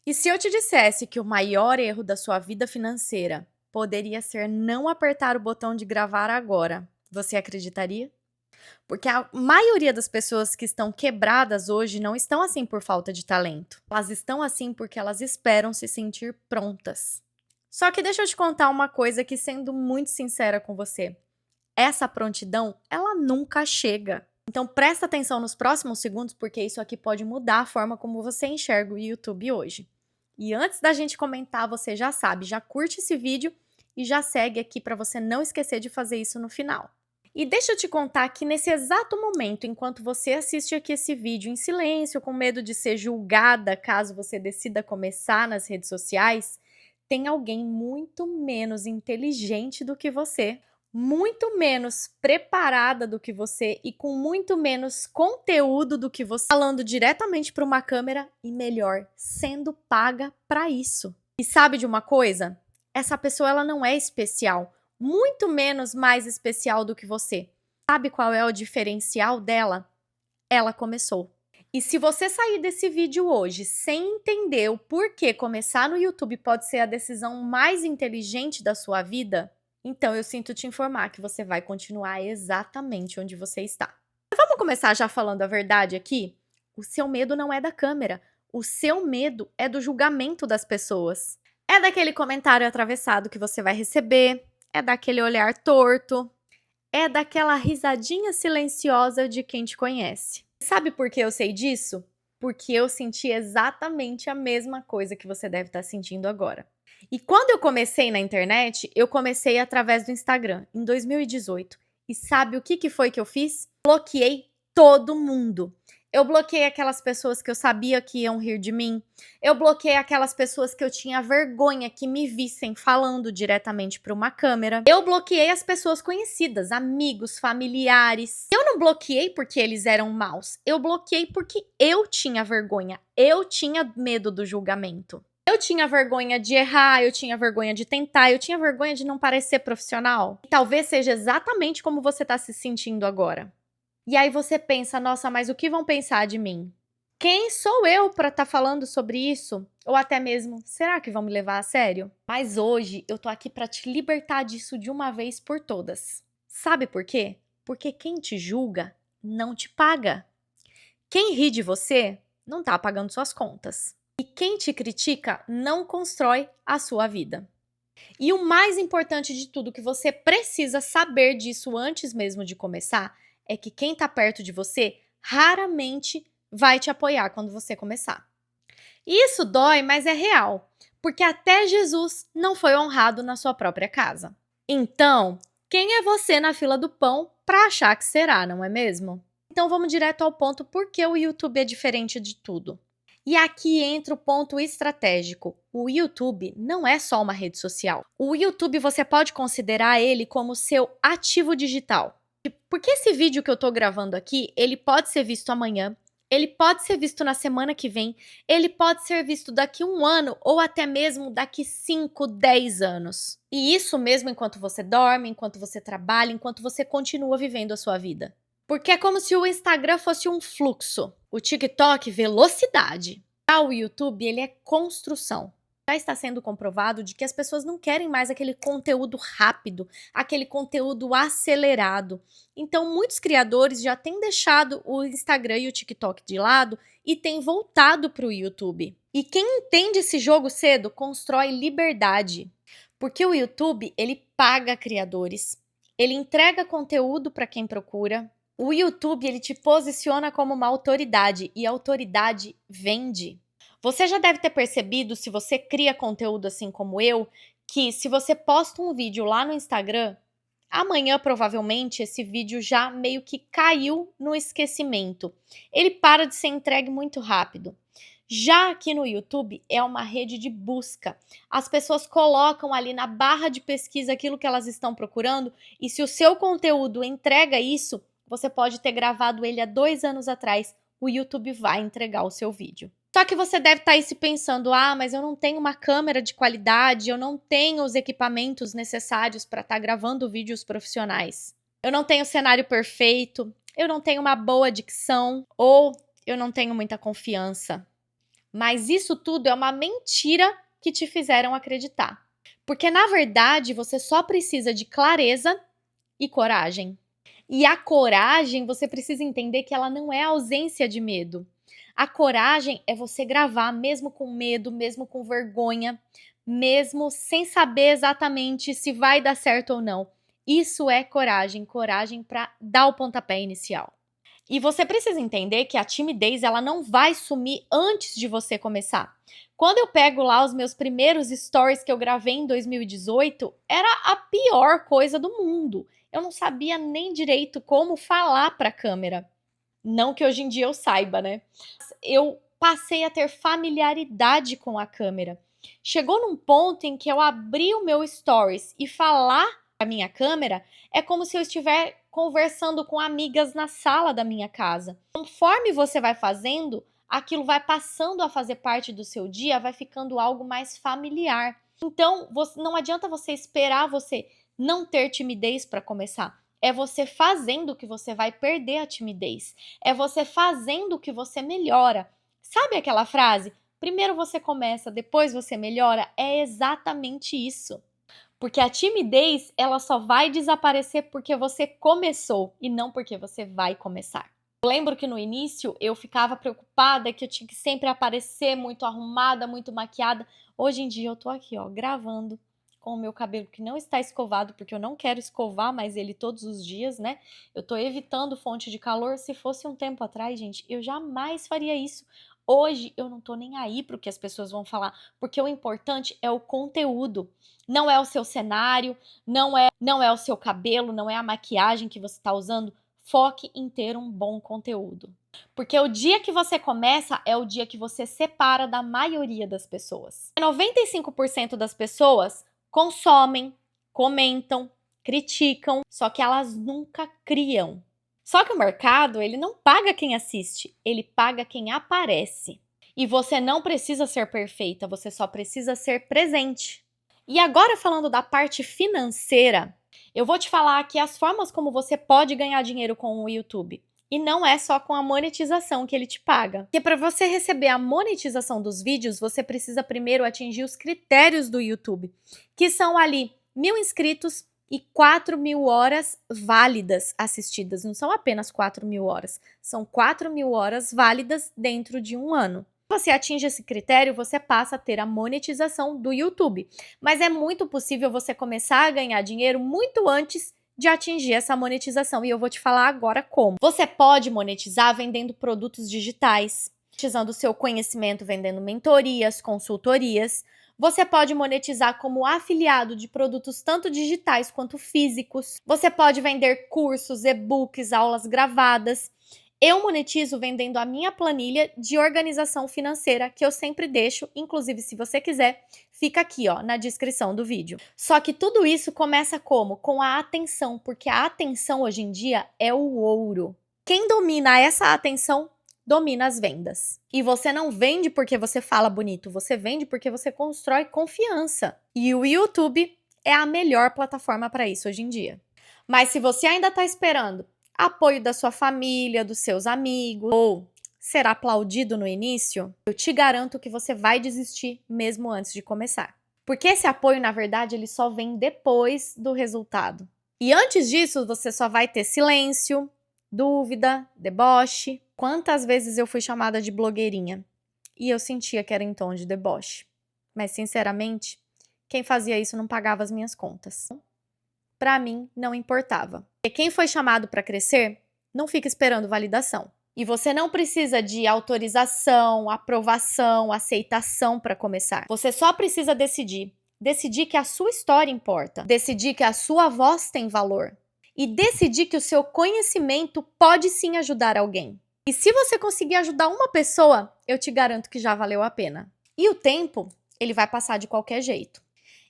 E se eu te dissesse que o maior erro da sua vida financeira poderia ser não apertar o botão de gravar agora, você acreditaria? Porque a maioria das pessoas que estão quebradas hoje não estão assim por falta de talento. Elas estão assim porque elas esperam se sentir prontas. Só que deixa eu te contar uma coisa que, sendo muito sincera com você, essa prontidão, ela nunca chega. Então presta atenção nos próximos segundos, porque isso aqui pode mudar a forma como você enxerga o YouTube hoje. E antes da gente comentar, você já sabe, já curte esse vídeo e já segue aqui para você não esquecer de fazer isso no final. E deixa eu te contar que nesse exato momento, enquanto você assiste aqui esse vídeo em silêncio, com medo de ser julgada caso você decida começar nas redes sociais, tem alguém muito menos inteligente do que você, muito menos preparada do que você e com muito menos conteúdo do que você, falando diretamente para uma câmera e, melhor, sendo paga para isso. E sabe de uma coisa? Essa pessoa ela não é especial, muito menos mais especial do que você. Sabe qual é o diferencial dela? Ela começou. E se você sair desse vídeo hoje sem entender o porquê começar no YouTube pode ser a decisão mais inteligente da sua vida, então eu sinto te informar que você vai continuar exatamente onde você está. Vamos começar já falando a verdade aqui? O seu medo não é da câmera, o seu medo é do julgamento das pessoas. É daquele comentário atravessado que você vai receber, é daquele olhar torto, é daquela risadinha silenciosa de quem te conhece. Sabe por que eu sei disso? Porque eu senti exatamente a mesma coisa que você deve estar sentindo agora. E quando eu comecei na internet, eu comecei através do Instagram, em 2018. E sabe o que foi que eu fiz? Bloqueei todo mundo. Eu bloqueei aquelas pessoas que eu sabia que iam rir de mim. Eu bloqueei aquelas pessoas que eu tinha vergonha que me vissem falando diretamente para uma câmera. Eu bloqueei as pessoas conhecidas, amigos, familiares. Eu não bloqueei porque eles eram maus. Eu bloqueei porque eu tinha vergonha. Eu tinha medo do julgamento. Eu tinha vergonha de errar, eu tinha vergonha de tentar, eu tinha vergonha de não parecer profissional. E talvez seja exatamente como você está se sentindo agora. E aí você pensa, nossa, mas o que vão pensar de mim? Quem sou eu para estar falando sobre isso? Ou até mesmo, será que vão me levar a sério? Mas hoje eu tô aqui para te libertar disso de uma vez por todas. Sabe por quê? Porque quem te julga não te paga. Quem ri de você não tá pagando suas contas. E quem te critica não constrói a sua vida. E o mais importante de tudo que você precisa saber disso antes mesmo de começar é que quem tá perto de você raramente vai te apoiar quando você começar. E isso dói, mas é real, porque até Jesus não foi honrado na sua própria casa. Então, quem é você na fila do pão para achar que será, não é mesmo? Então vamos direto ao ponto, por que o YouTube é diferente de tudo. E aqui entra o ponto estratégico. O YouTube não é só uma rede social. O YouTube você pode considerar ele como seu ativo digital. Porque esse vídeo que eu tô gravando aqui, ele pode ser visto amanhã, ele pode ser visto na semana que vem, ele pode ser visto daqui 1 ano ou até mesmo daqui 5, 10 anos. E isso mesmo enquanto você dorme, enquanto você trabalha, enquanto você continua vivendo a sua vida. Porque é como se o Instagram fosse um fluxo, o TikTok velocidade. Já o YouTube, ele é construção. Já está sendo comprovado de que as pessoas não querem mais aquele conteúdo rápido, aquele conteúdo acelerado. Então, muitos criadores já têm deixado o Instagram e o TikTok de lado e têm voltado para o YouTube. E quem entende esse jogo cedo constrói liberdade. Porque o YouTube, ele paga criadores, ele entrega conteúdo para quem procura. O YouTube, ele te posiciona como uma autoridade e a autoridade vende. Você já deve ter percebido, se você cria conteúdo assim como eu, que se você posta um vídeo lá no Instagram, amanhã provavelmente esse vídeo já meio que caiu no esquecimento. Ele para de ser entregue muito rápido. Já aqui no YouTube é uma rede de busca. As pessoas colocam ali na barra de pesquisa aquilo que elas estão procurando e se o seu conteúdo entrega isso, você pode ter gravado ele há 2 anos atrás, o YouTube vai entregar o seu vídeo. Só que você deve estar aí se pensando, mas eu não tenho uma câmera de qualidade, eu não tenho os equipamentos necessários para estar gravando vídeos profissionais. Eu não tenho cenário perfeito, eu não tenho uma boa dicção ou eu não tenho muita confiança. Mas isso tudo é uma mentira que te fizeram acreditar. Porque na verdade você só precisa de clareza e coragem. E a coragem, você precisa entender que ela não é ausência de medo. A coragem é você gravar mesmo com medo, mesmo com vergonha, mesmo sem saber exatamente se vai dar certo ou não. Isso é coragem, coragem para dar o pontapé inicial. E você precisa entender que a timidez ela não vai sumir antes de você começar. Quando eu pego lá os meus primeiros stories que eu gravei em 2018, era a pior coisa do mundo. Eu não sabia nem direito como falar para a câmera. Não que hoje em dia eu saiba, né? Eu passei a ter familiaridade com a câmera. Chegou num ponto em que eu abri o meu stories e falar a minha câmera é como se eu estiver conversando com amigas na sala da minha casa. Conforme você vai fazendo, aquilo vai passando a fazer parte do seu dia, vai ficando algo mais familiar. Então, não adianta você esperar você não ter timidez para começar. É você fazendo que você vai perder a timidez. É você fazendo que você melhora. Sabe aquela frase? Primeiro você começa, depois você melhora? É exatamente isso. Porque a timidez, ela só vai desaparecer porque você começou e não porque você vai começar. Eu lembro que no início eu ficava preocupada que eu tinha que sempre aparecer muito arrumada, muito maquiada. Hoje em dia eu tô aqui, ó, gravando com o meu cabelo que não está escovado, porque eu não quero escovar mais ele todos os dias, né? Eu tô evitando fonte de calor. Se fosse um tempo atrás, gente, eu jamais faria isso. Hoje eu não tô nem aí pro que as pessoas vão falar, porque o importante é o conteúdo. Não é o seu cenário, não é o seu cabelo, não é a maquiagem que você está usando. Foque em ter um bom conteúdo. Porque o dia que você começa é o dia que você separa da maioria das pessoas. 95% das pessoas consomem, comentam, criticam, só que elas nunca criam. Só que o mercado, ele não paga quem assiste, ele paga quem aparece. E você não precisa ser perfeita, você só precisa ser presente. E agora falando da parte financeira, eu vou te falar aqui as formas como você pode ganhar dinheiro com o YouTube. E não é só com a monetização que ele te paga. Porque para você receber a monetização dos vídeos, você precisa primeiro atingir os critérios do YouTube, que são ali 1.000 inscritos e 4.000 horas válidas assistidas. Não são apenas 4.000 horas, são 4.000 horas válidas dentro de um ano. Se você atinge esse critério, você passa a ter a monetização do YouTube. Mas é muito possível você começar a ganhar dinheiro muito antes de atingir essa monetização. E eu vou te falar agora como. Você pode monetizar vendendo produtos digitais, monetizando o seu conhecimento, vendendo mentorias, consultorias. Você pode monetizar como afiliado de produtos tanto digitais quanto físicos. Você pode vender cursos, e-books, aulas gravadas. Eu monetizo vendendo a minha planilha de organização financeira, que eu sempre deixo, inclusive se você quiser, fica aqui, ó, na descrição do vídeo. Só que tudo isso começa como? Com a atenção, porque a atenção hoje em dia é o ouro. Quem domina essa atenção, domina as vendas. E você não vende porque você fala bonito, você vende porque você constrói confiança. E o YouTube é a melhor plataforma para isso hoje em dia. Mas se você ainda está esperando apoio da sua família, dos seus amigos, ou ser aplaudido no início, eu te garanto que você vai desistir mesmo antes de começar. Porque esse apoio, na verdade, ele só vem depois do resultado. E antes disso, você só vai ter silêncio, dúvida, deboche. Quantas vezes eu fui chamada de blogueirinha? E eu sentia que era em tom de deboche. Mas, sinceramente, quem fazia isso não pagava as minhas contas. Para mim, não importava. Porque quem foi chamado para crescer, não fica esperando validação. E você não precisa de autorização, aprovação, aceitação para começar. Você só precisa decidir. Decidir que a sua história importa. Decidir que a sua voz tem valor. E decidir que o seu conhecimento pode sim ajudar alguém. E se você conseguir ajudar uma pessoa, eu te garanto que já valeu a pena. E o tempo, ele vai passar de qualquer jeito.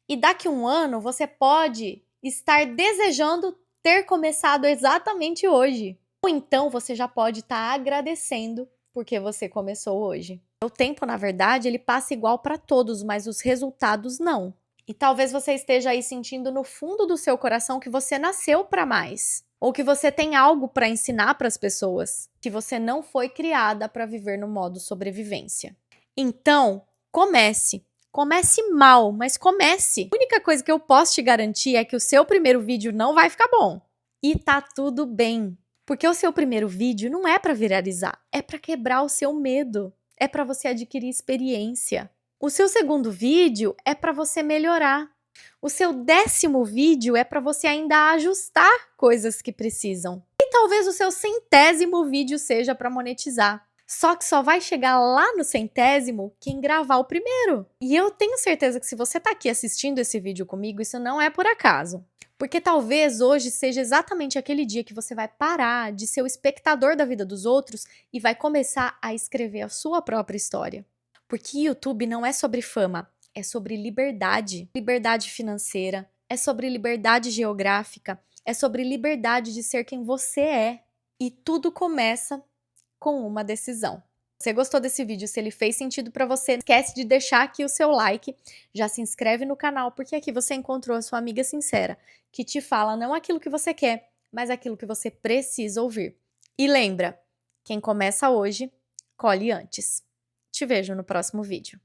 E daqui a um ano, você pode estar desejando ter começado exatamente hoje. Ou então você já pode estar agradecendo porque você começou hoje. O tempo, na verdade, ele passa igual para todos, mas os resultados não. E talvez você esteja aí sentindo no fundo do seu coração que você nasceu para mais. Ou que você tem algo para ensinar para as pessoas. Que você não foi criada para viver no modo sobrevivência. Então, comece. Comece mal, mas comece. A única coisa que eu posso te garantir é que o seu primeiro vídeo não vai ficar bom. E tá tudo bem. Porque o seu primeiro vídeo não é para viralizar, é para quebrar o seu medo, é para você adquirir experiência. O seu segundo vídeo é para você melhorar. O seu 10º vídeo é para você ainda ajustar coisas que precisam. E talvez o seu 100º vídeo seja para monetizar. Só que só vai chegar lá no 100º quem gravar o primeiro. E eu tenho certeza que se você tá aqui assistindo esse vídeo comigo, isso não é por acaso. Porque talvez hoje seja exatamente aquele dia que você vai parar de ser o espectador da vida dos outros e vai começar a escrever a sua própria história. Porque YouTube não é sobre fama, é sobre liberdade. Liberdade financeira, é sobre liberdade geográfica, é sobre liberdade de ser quem você é. E tudo começa com uma decisão. Se você gostou desse vídeo, se ele fez sentido para você, não esquece de deixar aqui o seu like, já se inscreve no canal, porque aqui você encontrou a sua amiga sincera, que te fala não aquilo que você quer, mas aquilo que você precisa ouvir. E lembra, quem começa hoje, colhe antes. Te vejo no próximo vídeo.